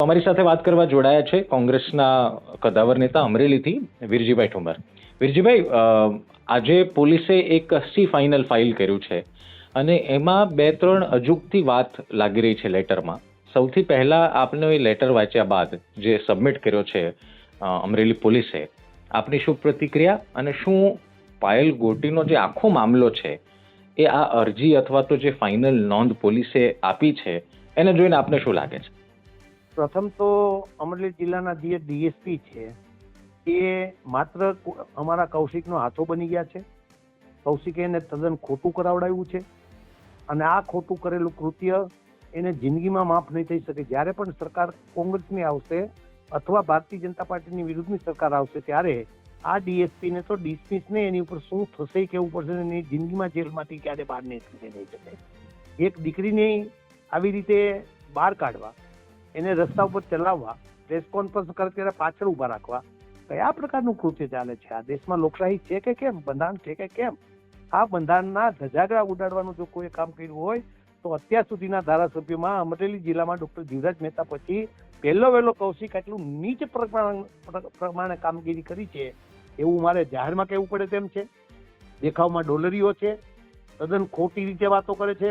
અમારી સાથે વાત કરવા જોડાયા છે કોંગ્રેસના કદાવર નેતા અમરેલીથી વીરજીભાઈ ઠુમર. વીરજીભાઈ, આજે પોલીસે એક સી ફાઇનલ ફાઇલ કર્યું છે અને એમાં 2-3 અજુગતી વાત લાગી રહી છે લેટરમાં. સૌથી પહેલા આપને એ લેટર વાંચ્યા બાદ જે સબમિટ કર્યો છે અમરેલી પોલીસે, આપની શું પ્રતિક્રિયા અને શું પાયલ ગોટીનો જે આખો મામલો છે એ આ અરજી અથવા તો જે ફાઇનલ નોંધ પોલીસે આપી છે એને જોઈને આપને શું લાગે છે? પ્રથમ તો અમરેલી જિલ્લાના જે ડીએસપી છે એ માત્ર અમારા કૌશિકનો હાથો બની ગયા છે. કૌશિકે એને તદ્દન ખોટું કરાવડાવ્યું છે અને આ ખોટું કરેલું કૃત્ય એને જિંદગીમાં માફ નહીં થઈ શકે. જ્યારે પણ સરકાર કોંગ્રેસની આવશે અથવા ભારતીય જનતા પાર્ટીની વિરુદ્ધની સરકાર આવશે ત્યારે આ ડીએસપીને તો ડિસમિસ નહીં, એની ઉપર શું થશે કેવું પડશે, એની જિંદગીમાં જેલમાંથી ક્યારે બહાર નીકળી નહીં શકે. એક દીકરીને આવી રીતે બહાર કાઢવા, એને રસ્તા ઉપર ચલાવવા, પ્રેસ કોન્ફરન્સ કરે ત્યારે પાછળ ઉભા રાખવા, કયા પ્રકારનું કૃત્ય ચાલે છે? આ દેશમાં લોકશાહી છે કે કેમ? બંધારણ છે કે કેમ? આ બંધારણના ધજાગરા ઉડાડવાનું જો કોઈ કામ કર્યું હોય તો અત્યાર સુધીના ધારાસભ્યોમાં અમરેલી જિલ્લામાં ડોક્ટર જીવરાજ મહેતા પછી પહેલો વહેલો કૌશિક આટલું નીચ પ્રમાણે કામગીરી કરી છે એવું મારે જાહેરમાં કહેવું પડે તેમ છે. દેખાવમાં ડોલરીઓ છે, તદ્દન ખોટી રીતે વાતો કરે છે.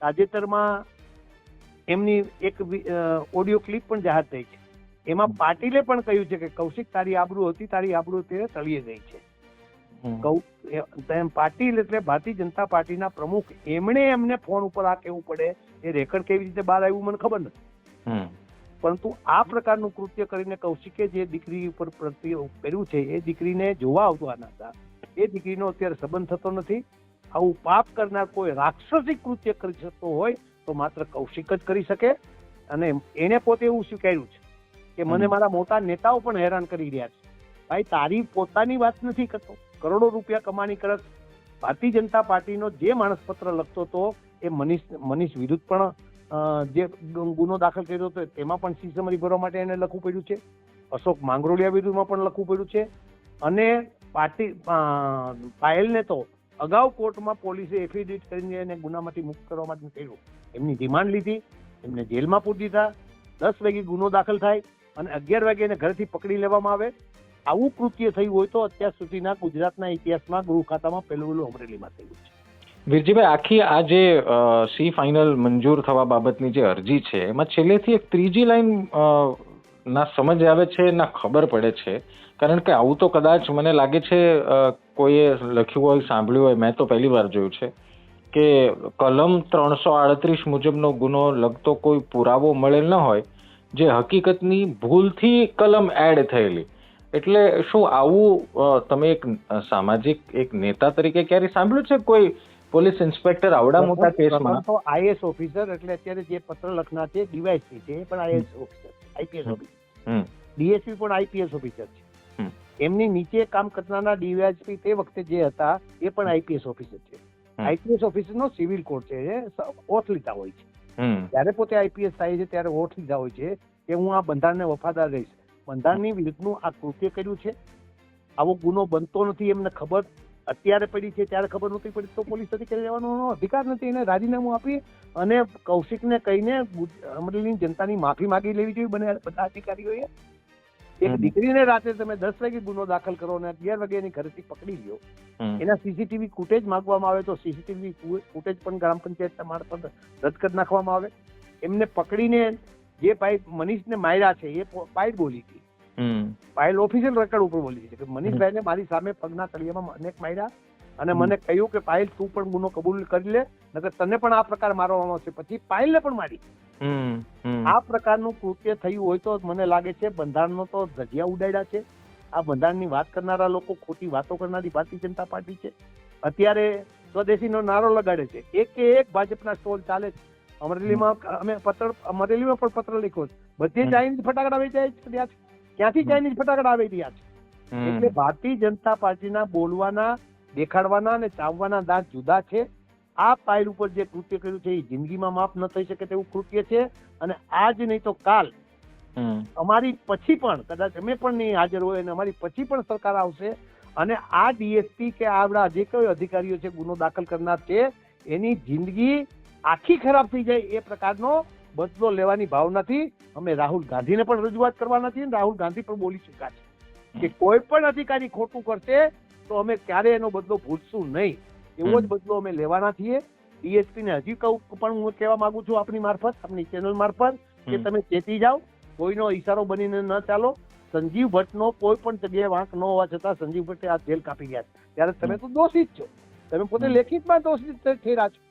તાજેતરમાં એમની એક ઓડિયો ક્લિપ પણ જાહેર થઈ છે. એમાં પાટીલે પણ કહ્યું છે કે કૌશિક તારી આબરૂ હતી, તારી આબરૂ તે તળિયે ગઈ છે. પાટીલ એટલે ભારતીય જનતા પાર્ટીના પ્રમુખ, એમણે એમને ફોન ઉપર આ કહેવું પડે એ રેકર્ડ કેવી રીતે બહાર આવ્યું મને ખબર નથી. પરંતુ આ પ્રકારનું કૃત્ય કરીને કૌશિકે જે દીકરી ઉપર કર્યું છે એ દીકરીને જોવા આવવાના હતા, એ દીકરીનો અત્યારે સંબંધ થતો નથી. આવું પાપ કરનાર કોઈ રાક્ષસિક કૃત્ય કરી શકતો હોય તો માત્ર કૌશિક જ કરી શકે. અને એને પોતે એવું સ્વીકાર્યું છે કે મને મારા મોટા નેતાઓ પણ હેરાન કરી રહ્યા છે. ભાઈ, તારી પોતાની વાત નથી કરતો. કરોડો રૂપિયા કમાણી કરત. ભારતીય જનતા પાર્ટીનો જે માણસ પત્ર લખતો હતો એ મનીષ વિરુદ્ધ પણ જે ગુનો દાખલ કર્યો હતો તેમાં પણ સી સમરી ભરવા માટે એને લખવું પડ્યું છે. અશોક માંગરોળિયા વિરુદ્ધમાં પણ લખવું પડ્યું છે. અને પાયલને તો અગાઉ કોર્ટમાં પોલીસે એફિડેવિટ કરીને એને ગુનામાંથી મુક્ત કરવા માટે કર્યું. એમની રિમાન્ડ લીધી, એમને જેલમાં પૂરી દીધા. 10 વાગે ગુનો દાખલ થાય અને 11 વાગે એને ઘરેથી પકડી લેવામાં આવે. આવું કૃત્ય થયું હોય તો અત્યાર સુધીના ગુજરાતના ઇતિહાસમાં ગૃહ ખાતામાં પહેલું અમરેલીમાં થયું છે. વીરજીભાઈ, આખી આ જે સી ફાઇનલ મંજૂર થવા બાબતની જે અરજી છે એમાં છેલ્લેથી એક ત્રીજી લાઈન ના સમજ આવે છે ના ખબર પડે છે. કારણ કે આવું તો કદાચ મને લાગે છે કોઈએ લખ્યું હોય, સાંભળ્યું હોય, મેં તો પહેલી વાર જોયું છે કે કલમ 338 મુજબનો ગુનો લગતો કોઈ પુરાવો મળેલ ન હોય, જે હકીકતની ભૂલથી કલમ એડ થયેલી. એટલે શું આવું તમે એક સામાજિક એક નેતા તરીકે ક્યારે સાંભળ્યું છે કોઈ પોલીસ ઇન્સ્પેક્ટર આવડા મોટા કેસમાં? તો આઈએસ ઓફિસર એટલે અત્યારે જે પત્ર લખનાર છે ડીવાયસપી છે, એ પણ IAS officer, IPS officer. DSP પણ આઈપીએસ ઓફિસર છે. એમની નીચે કામ કરનારા ડીવાયસપી તે વખતે જે હતા એ પણ આઈપીએસ ઓફિસર છે. આઈપીએસ ઓફિસરનો સિવિલ કોડ છે, ઓથ લીધા હોય છે. જ્યારે પોતે આઈપીએસ થાય છે ત્યારે ઓથ લીધા હોય છે કે હું આ બંધારણને વફાદાર રહીશ. બંધારણની વિરુદ્ધનું આ કૃત્ય કર્યું છે. આવો ગુનો બનતો નથી એમને ખબર અત્યારે પડી છે, ત્યારે ખબર નથી પડી તો પોલીસ અધિકારી રહેવાનો અધિકાર નથી. એને રાજીનામું આપી અને કૌશિકને કહીને અમરેલીની જનતાની માફી માંગી લેવી જોઈએ બધા અધિકારીઓએ. એક દીકરીને રાતે તમે 10 વાગે ગુનો દાખલ કરો અને 11 વાગે એની ઘરેથી પકડી લ્યો, એના સીસીટીવી ફૂટેજ માંગવામાં આવે તો સીસીટીવી ફૂટેજ પણ ગ્રામ પંચાયત મારફત રદ કરી નાખવામાં આવે. એમને પકડીને જે ભાઈ મનીષને માર્યા છે એ પાયલ બોલી હતી. પાયલ ઓફિશિયલ રેકોર્ડ ઉપર બોલી છે કે મનીષભાઈને મારી સામે પગના તળિયામાં અનેક માર્યા અને મને કહ્યું કે પાયલ તું પણ ગુનો કબૂલ કરી લે, નકર તને પણ આ પ્રકાર મારવામાં આવશે. પછી પાયલને પણ મારી. આ પ્રકારનું કૃત્ય થયું હોય તો મને લાગે છે બંધારણનો તો ધજિયા ઉડાડ્યા છે. આ બંધારણની વાત કરનારા લોકો ખોટી વાતો કરનારી ભારતીય જનતા પાર્ટી છે. અત્યારે સ્વદેશીનો નારો લગાડે છે. એક ભાજપના સ્ટોલ ચાલે છે અમરેલીમાં. અમરેલીમાં પણ પત્ર લખ્યો છે, બધે ચાઇનીઝ ફટાકડા વેચાઈ રહ્યા છે. ક્યાંથી ચાઇનીઝ ફટાકડા આવી રહ્યા છે? એટલે ભારતીય જનતા પાર્ટીના બોલવાના, દેખાડવાના અને ચાવવાના દાંત જુદા છે. આ પાયલ ઉપર જે કૃત્ય કર્યું છે એ જિંદગીમાં માફ ન થઈ શકે તેવું કૃત્ય છે. અને આજ નહીં તો કાલ અમારી પછી પણ કદાચ અમે પણ નહીં હાજર હોય અને અમારી પછી પણ સરકાર આવશે અને આ ડીએસપી કે આવડા જે કોઈ અધિકારીઓ છે ગુનો દાખલ કરનાર છે એની જિંદગી આખી ખરાબ થઈ જાય એ પ્રકારનો બદલો લેવાની ભાવનાથી અમે રાહુલ ગાંધીને પણ રજૂઆત કરવા નથી અને રાહુલ ગાંધી પણ બોલી ચૂક્યા છે કે કોઈ પણ અધિકારી ખોટું કરશે તો અમે ક્યારે એનો બદલો ભૂલશું નહીં. એવો જ બદલો અમે લેવાના છીએ. ડીએસપી ને હજી પણ હું કહેવા માંગુ છું આપની મારફત, આપની ચેનલ મારફત, કે તમે ચેતી જાઓ, કોઈનો ઈશારો બનીને ન ચાલો. સંજીવ ભટ્ટનો કોઈ પણ જગ્યાએ વાંક ન હોવા છતાં સંજીવ ભટ્ટે આ જેલ કાપી ગયા છે. ત્યારે તમે તો દોષિત છો, તમે પોતે લેખિતમાં દોષિત થઈ રહ્યા છો.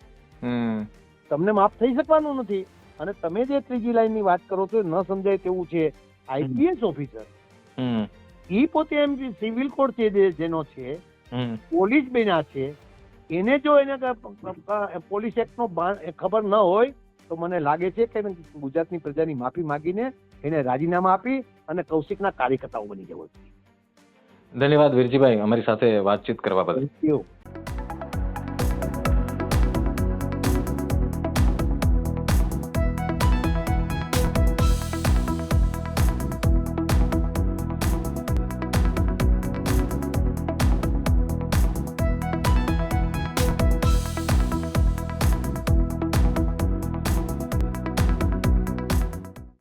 તમને માફ થઈ શકવાનું નથી. અને તમે જે ત્રીજી લાઈનની વાત કરો છો ન સમજાય તેવું છે. આઈપીએસ ઓફિસર ઈ પોતે એમ સિવિલ કોડ છે જેનો છે, પોલીસ બન્યા છે, એને જો એને પોલીસ એક્ટ નો ખબર ન હોય તો મને લાગે છે કે ગુજરાતની પ્રજાની માફી માંગીને એને રાજીનામા આપી અને કૌશિકના કાર્યકર્તાઓ બની જવો જોઈએ. ધન્યવાદ વીરજીભાઈ, અમારી સાથે વાતચીત કરવા બદલ. Thank you.